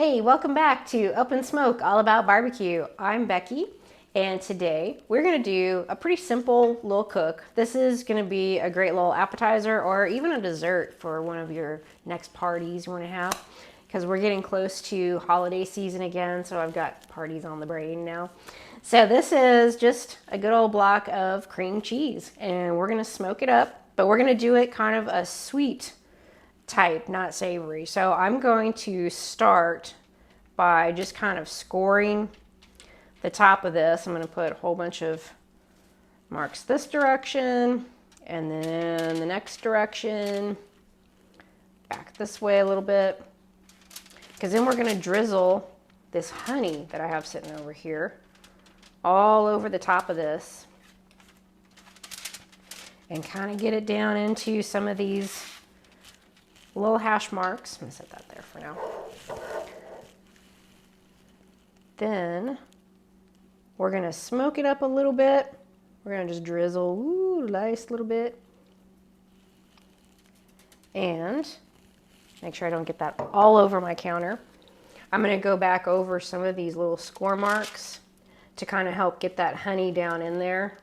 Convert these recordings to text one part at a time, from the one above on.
Hey, welcome back to Up and Smoke, all about barbecue. I'm Becky, and today we're gonna do a pretty simple little cook. This is gonna be a great little appetizer or even a dessert for one of your next parties you wanna have, because we're getting close to holiday season again, so I've got parties on the brain now. So this is just a good old block of cream cheese, and we're gonna smoke it up, but we're gonna do it kind of a sweet type, not savory. So I'm going to start by just kind of scoring the top of this. I'm going to put a whole bunch of marks this direction and then the next direction, back this way a little bit, because then we're going to drizzle this honey that I have sitting over here all over the top of this and kind of get it down into some of these little hash marks. I'm going to set that there for now. Then we're going to smoke it up a little bit. We're going to just drizzle, nice little bit. And make sure I don't get that all over my counter. I'm going to go back over some of these little score marks to kind of help get that honey down in there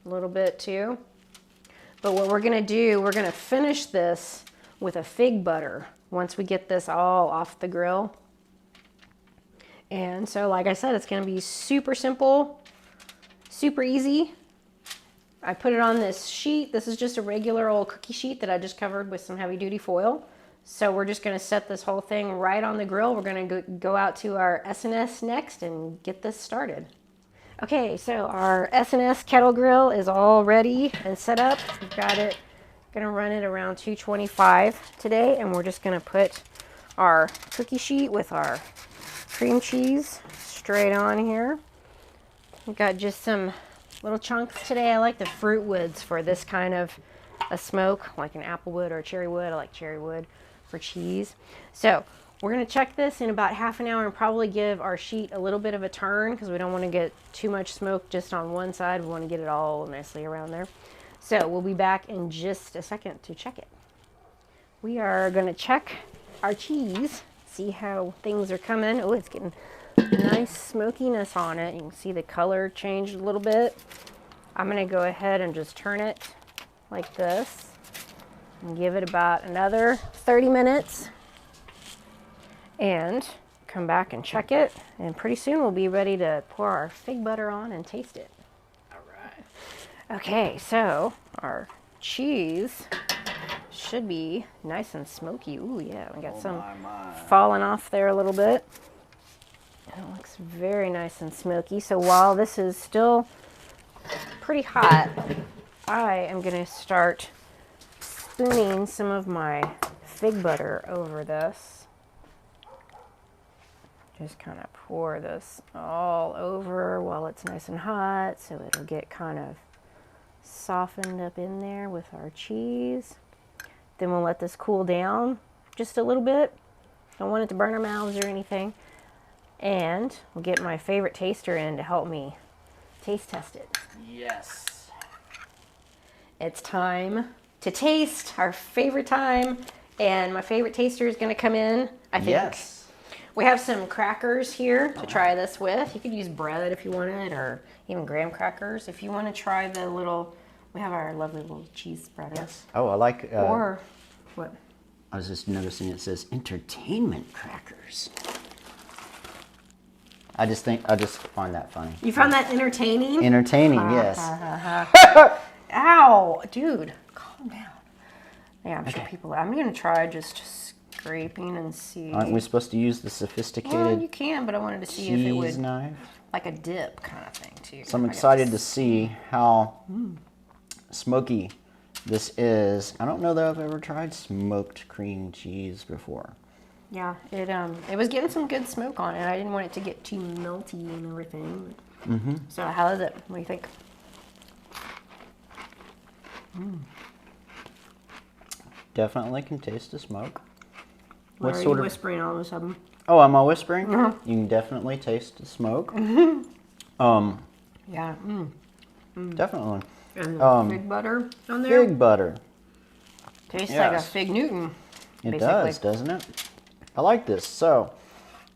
a little bit too. But what we're going to do, we're going to finish this with a fig butter once we get this all off the grill. And so, like I said, it's going to be super simple, super easy. I put it on this sheet. This is just a regular old cookie sheet that I just covered with some heavy duty foil. So we're just going to set this whole thing right on the grill. We're going to go out to our S&S next and get this started. Okay, so our S&S kettle grill is all ready and set up. We've got it. Gonna run it around 225 today, and we're just gonna put our cookie sheet with our cream cheese straight on here. We've got just some little chunks today. I like the fruit woods for this kind of a smoke, like an apple wood or a cherry wood. I like cherry wood for cheese. So we're gonna check this in about half an hour and probably give our sheet a little bit of a turn because we don't want to get too much smoke just on one side. We want to get it all nicely around there. So we'll be back in just a second to check it. We are going to check our cheese, see how things are coming. Oh, it's getting nice smokiness on it. You can see the color changed a little bit. I'm going to go ahead and just turn it like this and give it about another 30 minutes and come back and check it. And pretty soon we'll be ready to pour our fig butter on and taste it. Okay, so our cheese should be nice and smoky. Ooh, yeah, we got some falling off there a little bit. And it looks very nice and smoky. So while this is still pretty hot, I am going to start spooning some of my fig butter over this. Just kind of pour this all over while it's nice and hot, so it'll get kind of softened up in there with our cheese. Then we'll let this cool down just a little bit. Don't want it to burn our mouths or anything. And we'll get my favorite taster in to help me taste test it. Yes. It's time to taste, our favorite time. And my favorite taster is going to come in, I think. Yes. We have some crackers here to try this with. You could use bread if you wanted, or even graham crackers. If you want to try the little, we have our lovely little cheese spreaders. Yes. Oh, I like. Or what? I was just noticing it says entertainment crackers. I just find that funny. You found that entertaining? Entertaining, yes. Ow, dude, calm down. Yeah, I'm sure Okay. people. I'm gonna try just scraping and see. Aren't we supposed to use the sophisticated Well, you can, but I wanted to see if it would, cheese knife? like a dip kind of thing too. So I'm I got excited to this. see how smoky this is. I don't know that I've ever tried smoked cream cheese before. Yeah, it was getting some good smoke on it. I didn't want it to get too melty and everything. Mm-hmm. So how is it? What do you think? Definitely can taste the smoke. Why are you whispering all of a sudden? Oh, am I whispering? Uh-huh. You can definitely taste the smoke. Yeah. Definitely. And the fig butter on there. Fig butter. Tastes like a Yes. fig Newton. It basically. does, doesn't it? I like this. So,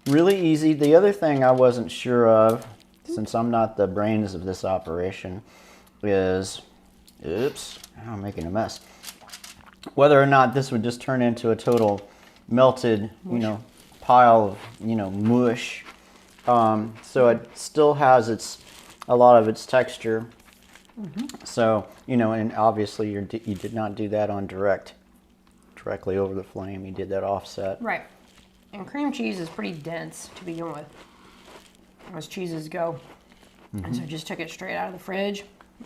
Really easy. The other thing I wasn't sure of, since I'm not the brains of this operation, is, oops, I'm making a mess. Whether or not this would just turn into a total melted, pile of, mush. So it still has a lot of its texture. So, and obviously you did not do that on directly over the flame. You did that offset. Right. And cream cheese is pretty dense to begin with, as cheeses go. And so I just took it straight out of the fridge.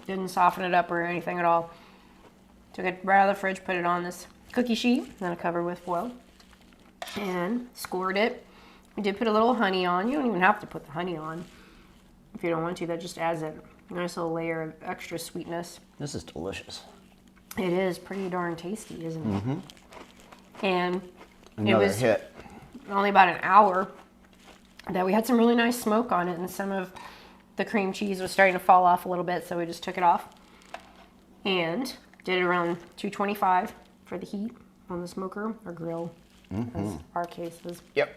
Didn't soften it up or anything at all. Took it right out of the fridge, put it on this cookie sheet, then I covered with foil, and scored it. I did put a little honey on. You don't even have to put the honey on if you don't want to. That just adds a nice little layer of extra sweetness. This is delicious. It is pretty darn tasty, isn't it? And Another it was hit. only about an hour that we had some really nice smoke on it, and some of the cream cheese was starting to fall off a little bit, so we just took it off and did it around 225 for the heat on the smoker or grill, as our case was. Yep.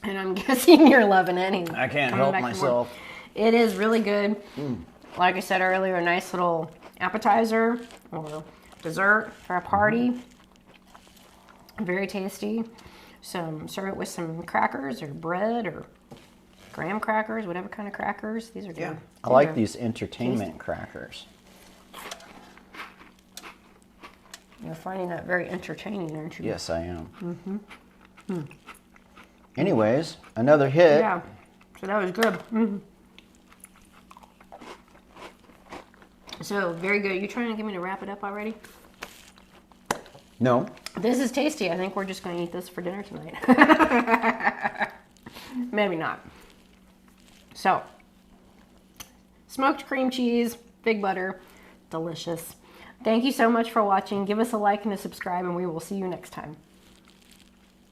And I'm guessing you're loving it. And I can't coming help back for more. myself. It is really good. Like I said earlier, a nice little appetizer or dessert for a party. Very tasty. Serve it with some crackers or bread or graham crackers, whatever kind of crackers. These are good. Yeah. I like these entertainment crackers. You're finding that very entertaining, aren't you? Yes, I am. Anyways, another hit. Yeah. So that was good. So very good. You trying to get me to wrap it up already? No. This is tasty. I think we're just going to eat this for dinner tonight. Maybe not. So, smoked cream cheese, fig butter, delicious. Thank you so much for watching. Give us a like and a subscribe, and we will see you next time.